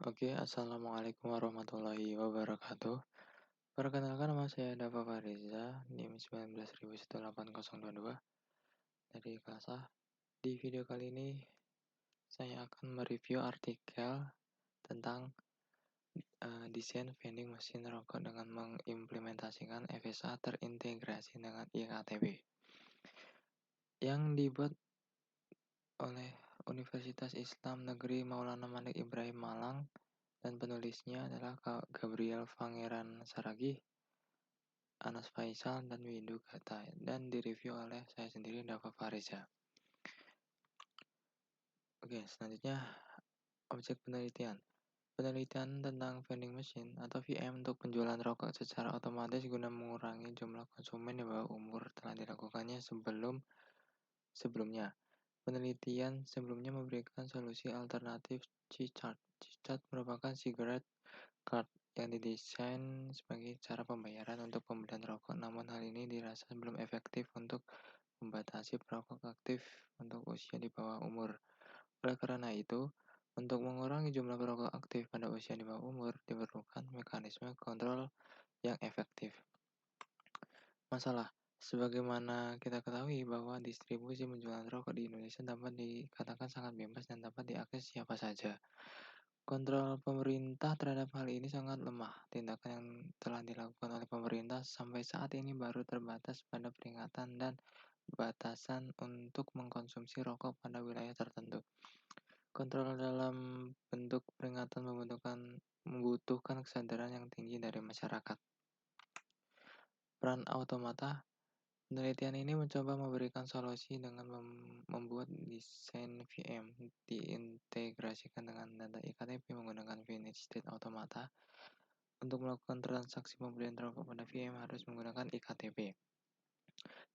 Oke, assalamualaikum warahmatullahi wabarakatuh. Perkenalkan nama saya Dava Fariza, NIM 19.18022 dari kelas A. Di video kali ini saya akan mereview artikel tentang desain vending mesin rokok dengan mengimplementasikan FSA terintegrasi dengan iktp yang dibuat oleh Universitas Islam Negeri Maulana Malik Ibrahim Malang dan penulisnya adalah Gabriel Pangeran Saragih, Anas Faisal, dan Windu Gata, dan direview oleh saya sendiri, Dava Fariza. Oke, selanjutnya objek penelitian. Penelitian tentang vending machine atau VM untuk penjualan rokok secara otomatis guna mengurangi jumlah konsumen di bawah umur telah dilakukannya sebelumnya. Penelitian sebelumnya memberikan solusi alternatif C-Card. C-Card merupakan cigarette card yang didesain sebagai cara pembayaran untuk pembelian rokok, namun hal ini dirasa belum efektif untuk membatasi perokok aktif untuk usia di bawah umur. Oleh karena itu, untuk mengurangi jumlah perokok aktif pada usia di bawah umur, diperlukan mekanisme kontrol yang efektif. Masalah. Sebagaimana kita ketahui bahwa distribusi penjualan rokok di Indonesia dapat dikatakan sangat bebas dan dapat diakses siapa saja. Kontrol pemerintah terhadap hal ini sangat lemah. Tindakan yang telah dilakukan oleh pemerintah sampai saat ini baru terbatas pada peringatan dan batasan untuk mengkonsumsi rokok pada wilayah tertentu. Kontrol dalam bentuk peringatan membutuhkan kesadaran yang tinggi dari masyarakat. Peran automata. Penelitian ini mencoba memberikan solusi dengan membuat desain VM diintegrasikan dengan data iktp menggunakan Finish State Automata. Untuk melakukan transaksi pembelian rokok pada VM harus menggunakan iktp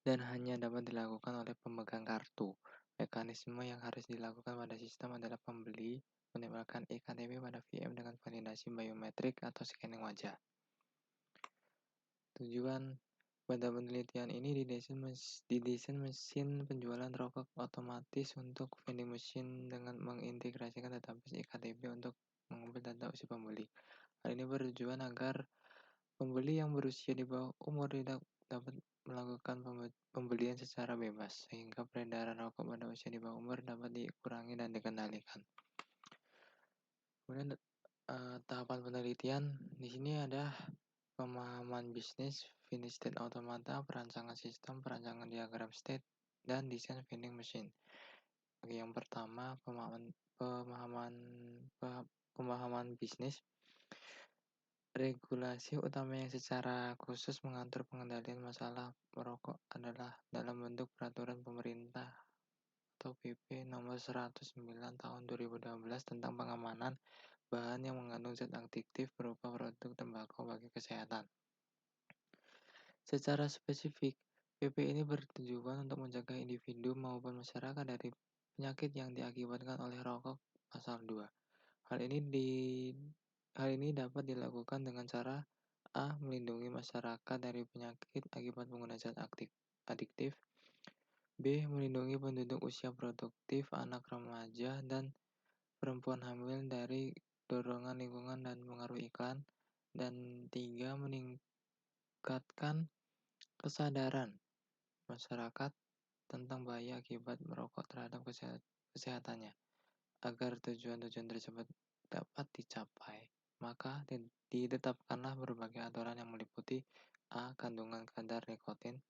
dan hanya dapat dilakukan oleh pemegang kartu. Mekanisme yang harus dilakukan pada sistem adalah pembeli menempelkan iktp pada VM dengan validasi biometrik atau scanning wajah. Tujuan pada penelitian ini didesain mesin penjualan rokok otomatis untuk vending machine dengan mengintegrasikan database iktp untuk mengambil data usia pembeli. Hal ini bertujuan agar pembeli yang berusia di bawah umur tidak dapat melakukan pembelian secara bebas, sehingga peredaran rokok pada usia di bawah umur dapat dikurangi dan dikendalikan. Kemudian tahapan penelitian di sini ada pemahaman bisnis, Finish State Automata, perancangan sistem, perancangan diagram state, dan desain vending machine. Oke, yang pertama pemahaman bisnis. Regulasi utama yang secara khusus mengatur pengendalian masalah merokok adalah dalam bentuk peraturan pemerintah atau PP nomor 109 tahun 2012 tentang pengamanan bahan yang mengandung zat adiktif berupa produk tembakau bagi kesehatan. Secara spesifik, PP ini bertujuan untuk mencegah individu maupun masyarakat dari penyakit yang diakibatkan oleh rokok pasal 2. Hal ini dapat dilakukan dengan cara A. Melindungi masyarakat dari penyakit akibat penggunaan zat adiktif. B. Melindungi penduduk usia produktif, anak remaja, dan perempuan hamil dari dorongan lingkungan dan pengaruh iklan. Dan 3. Meningkatkan kesadaran masyarakat tentang bahaya akibat merokok terhadap kesehatannya. Agar tujuan-tujuan tersebut dapat dicapai, maka ditetapkanlah berbagai aturan yang meliputi A. Kandungan kadar nikotin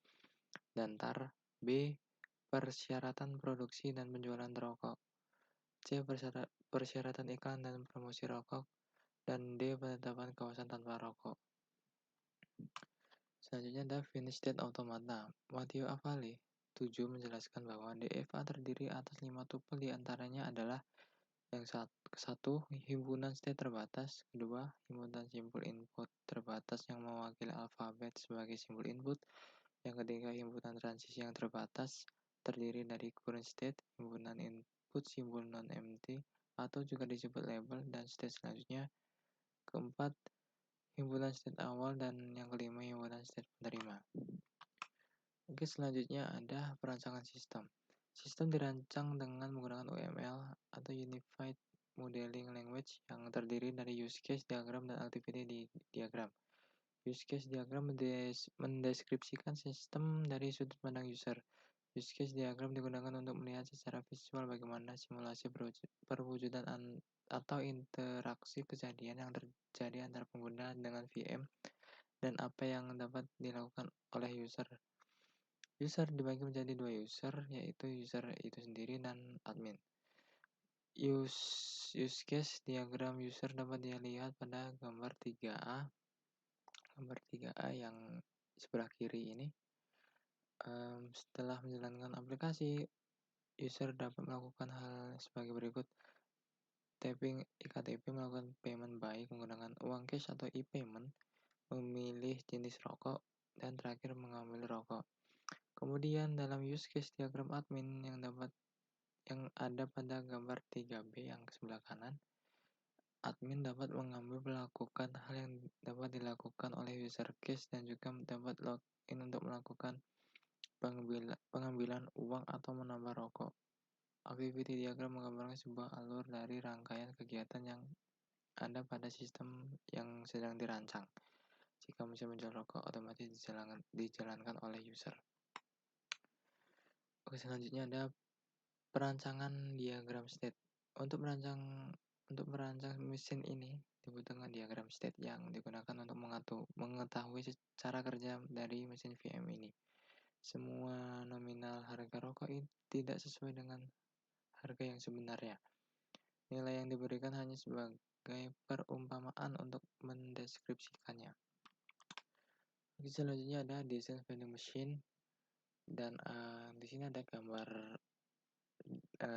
dan tar. B. Persyaratan produksi dan penjualan rokok. C. Persyaratan iklan dan promosi rokok. Dan D. Penetapan kawasan tanpa rokok. Selanjutnya ada Finish State Automata. Matteo Avalli 7 menjelaskan bahwa DFA terdiri atas 5 tupel, diantaranya adalah yang satu, himpunan state terbatas. Kedua, himpunan simbol input terbatas yang mewakili alfabet sebagai simbol input. Yang ketiga, himpunan transisi yang terbatas terdiri dari current state, himpunan input simbol non-empty atau juga disebut label, dan state selanjutnya. Keempat, himpunan state awal, dan yang kelima, himpunan state penerima. Oke, selanjutnya ada perancangan sistem. Sistem dirancang dengan menggunakan UML atau Unified modeling language yang terdiri dari use case diagram dan activity diagram. Use case diagram mendeskripsikan sistem dari sudut pandang user. Use case diagram digunakan untuk melihat secara visual bagaimana simulasi perwujudan atau interaksi kejadian yang terjadi antara pengguna dengan VM dan apa yang dapat dilakukan oleh user. User dibagi menjadi dua user, yaitu user itu sendiri dan admin. Use case diagram user dapat dilihat pada gambar 3A. Gambar 3A yang sebelah kiri ini. Setelah menjalankan aplikasi, user dapat melakukan hal sebagai berikut. Tapping iktp melakukan payment baik menggunakan uang cash atau e-payment, memilih jenis rokok, dan terakhir mengambil rokok. Kemudian dalam use case diagram admin yang ada pada gambar 3B yang sebelah kanan, admin dapat melakukan hal yang dapat dilakukan oleh user case dan juga dapat login untuk melakukan pengambilan uang atau menambah rokok. Activity diagram menggambarkan sebuah alur dari rangkaian kegiatan yang ada pada sistem yang sedang dirancang. Jika mesin menjual rokok, otomatis dijalankan oleh user. Oke, selanjutnya ada perancangan diagram state. Untuk merancang mesin ini dibutuhkan diagram state yang digunakan untuk mengetahui cara kerja dari mesin VM ini. Semua nominal harga rokok ini tidak sesuai dengan harga yang sebenarnya. Nilai yang diberikan hanya sebagai perumpamaan untuk mendeskripsikannya. Selanjutnya ada design vending machine, dan di sini ada gambar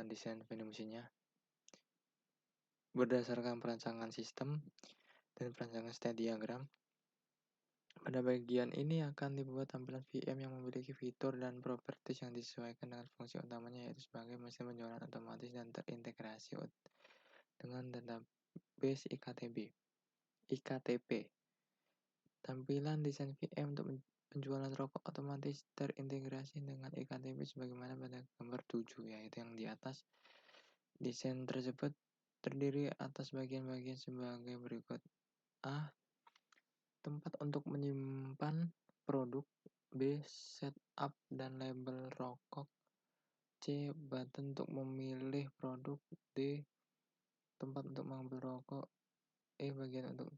desain vending machine-nya berdasarkan perancangan sistem dan perancangan state diagram. Pada bagian ini akan dibuat tampilan VM yang memiliki fitur dan properties yang disesuaikan dengan fungsi utamanya, yaitu sebagai mesin penjualan otomatis dan terintegrasi dengan database IKTP. Tampilan desain VM untuk penjualan rokok otomatis terintegrasi dengan IKTP sebagaimana pada gambar 7, yaitu yang di atas. Desain tersebut terdiri atas bagian-bagian sebagai berikut. A. Tempat untuk menyimpan produk. B. Setup dan label rokok. C. Button untuk memilih produk. D. Tempat untuk mengambil rokok. E. Bagian untuk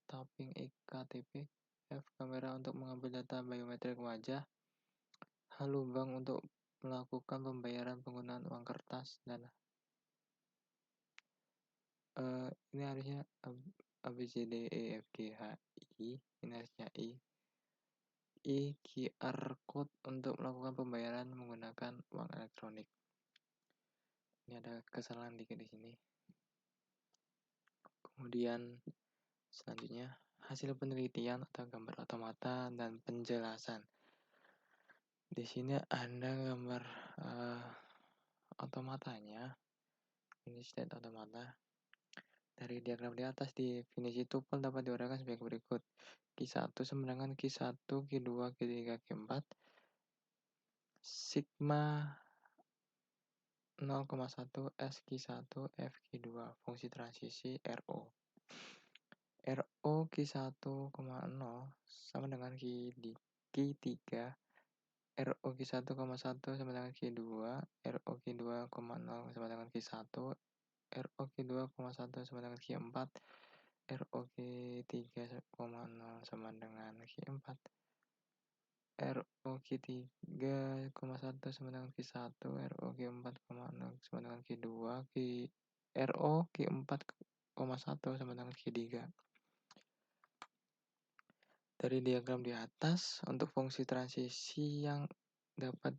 tapping iktp. F. Kamera untuk mengambil data biometrik wajah. H. Lubang untuk melakukan pembayaran penggunaan uang kertas. Dan ini harusnya A, B, C, D, E, F, G, H, I. Ini harusnya I. QR code untuk melakukan pembayaran menggunakan uang elektronik. Ini ada kesalahan dikit di sini. Kemudian selanjutnya hasil penelitian atau gambar otomata dan penjelasan. Di sini ada gambar otomatanya. Ini state otomata. Dari diagram di atas, definisi tuple dapat diuraikan sebagai berikut. Q1 sama dengan Q1, Q2, Q3, Q4. Sigma 0,1 S Q1 F Q2 fungsi transisi RO. RO Q1,0 sama dengan Q3. RO Q1,1 sama dengan Q2. RO Q2,0 sama dengan Q1. RO Q2,1 sama dengan Q4. RO Q3,0 sama dengan Q4. RO Q3,1 sama dengan Q1, RO Q4,0 sama dengan Q2, RO Q4,1 sama dengan Q3. Dari diagram di atas, untuk fungsi transisi yang dapat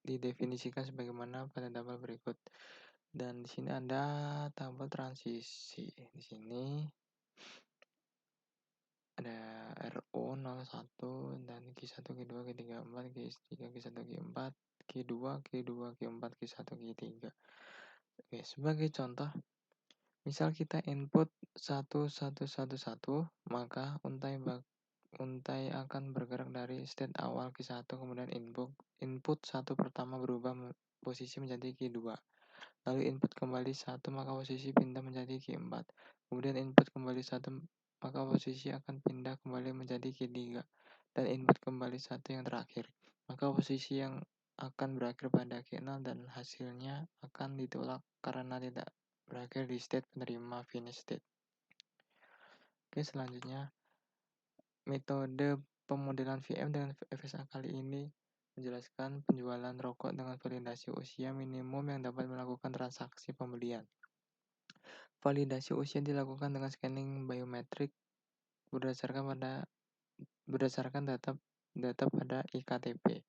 didefinisikan sebagaimana pada tabel berikut. Dan di sini ada tabel transisi. Di sini ada RO 01 dan Q1, Q2, Q3, Q4, Q3, Q1, Q4, Q2, Q2, Q4, Q1, Q3. Oke, sebagai contoh, misal kita input 1111, maka untai akan bergerak dari state awal Q1, kemudian input 1 pertama berubah posisi menjadi Q2. lalu input kembali 1, maka posisi pindah menjadi Q4. Kemudian input kembali 1, maka posisi akan pindah kembali menjadi Q3. Dan input kembali 1 yang terakhir, maka posisi yang akan berakhir pada Q0 dan hasilnya akan ditolak karena tidak berakhir di state penerima finish state. Oke, selanjutnya metode pemodelan VM dengan FSA kali ini menjelaskan penjualan rokok dengan validasi usia minimum yang dapat melakukan transaksi pembelian. Validasi usia dilakukan dengan scanning biometrik berdasarkan data pada iktp.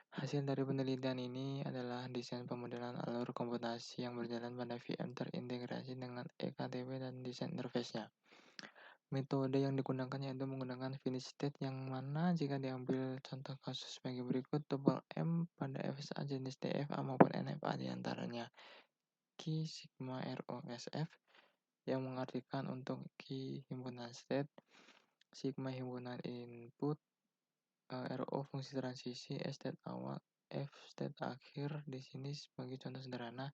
Hasil dari penelitian ini adalah desain pemodelan alur komputasi yang berjalan pada VM terintegrasi dengan ektp dan desain interface-nya. Metode yang digunakan yaitu menggunakan finish state, yang mana jika diambil contoh kasus sebagai berikut, tuple M pada FSA jenis DFA maupun NFA diantaranya Q sigma ROSF yang mengartikan untuk Q himpunan state, sigma himpunan input, RO fungsi transisi, S state awal, F state akhir. Di sini sebagai contoh sederhana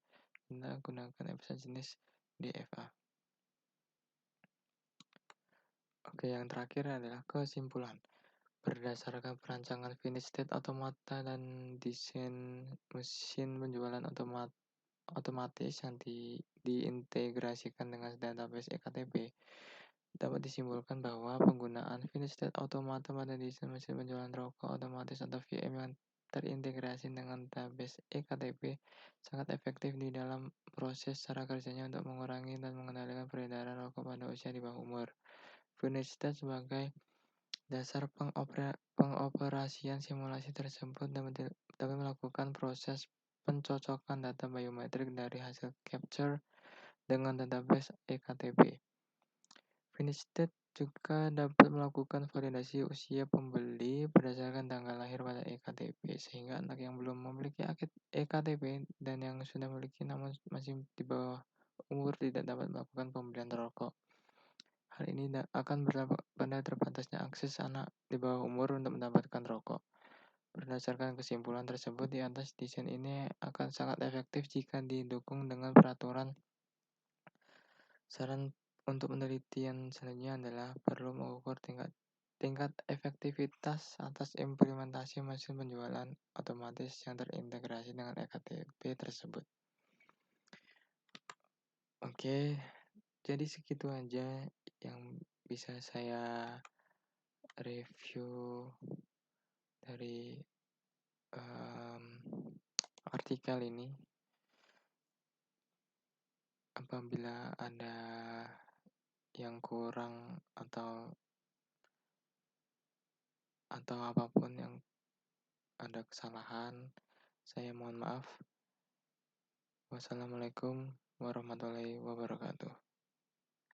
kita gunakan FSA jenis DFA. Oke, yang terakhir adalah kesimpulan. Berdasarkan perancangan finish state automata dan desain mesin penjualan otomatis yang diintegrasikan dengan database ektp, dapat disimpulkan bahwa penggunaan finish state automata pada desain mesin penjualan rokok otomatis atau VM yang terintegrasi dengan database ektp sangat efektif di dalam proses cara kerjanya untuk mengurangi dan mengendalikan peredaran rokok pada usia di bawah umur. Finish state sebagai dasar pengoperasian simulasi tersebut dapat melakukan proses pencocokan data biometrik dari hasil capture dengan database ektp. Finish state juga dapat melakukan validasi usia pembeli berdasarkan tanggal lahir pada ektp, sehingga anak yang belum memiliki ektp dan yang sudah memiliki namun masih di bawah umur tidak dapat melakukan pembelian rokok. Hal ini akan berdampak pada terbatasnya akses anak di bawah umur untuk mendapatkan rokok. Berdasarkan kesimpulan tersebut di atas, desain ini akan sangat efektif jika didukung dengan peraturan. Saran untuk penelitian selanjutnya adalah perlu mengukur tingkat efektivitas atas implementasi mesin penjualan otomatis yang terintegrasi dengan ektp tersebut. Oke, jadi segitu aja yang bisa saya review dari artikel ini. Apabila ada yang kurang atau apapun yang ada kesalahan, saya mohon maaf. Wassalamualaikum warahmatullahi wabarakatuh.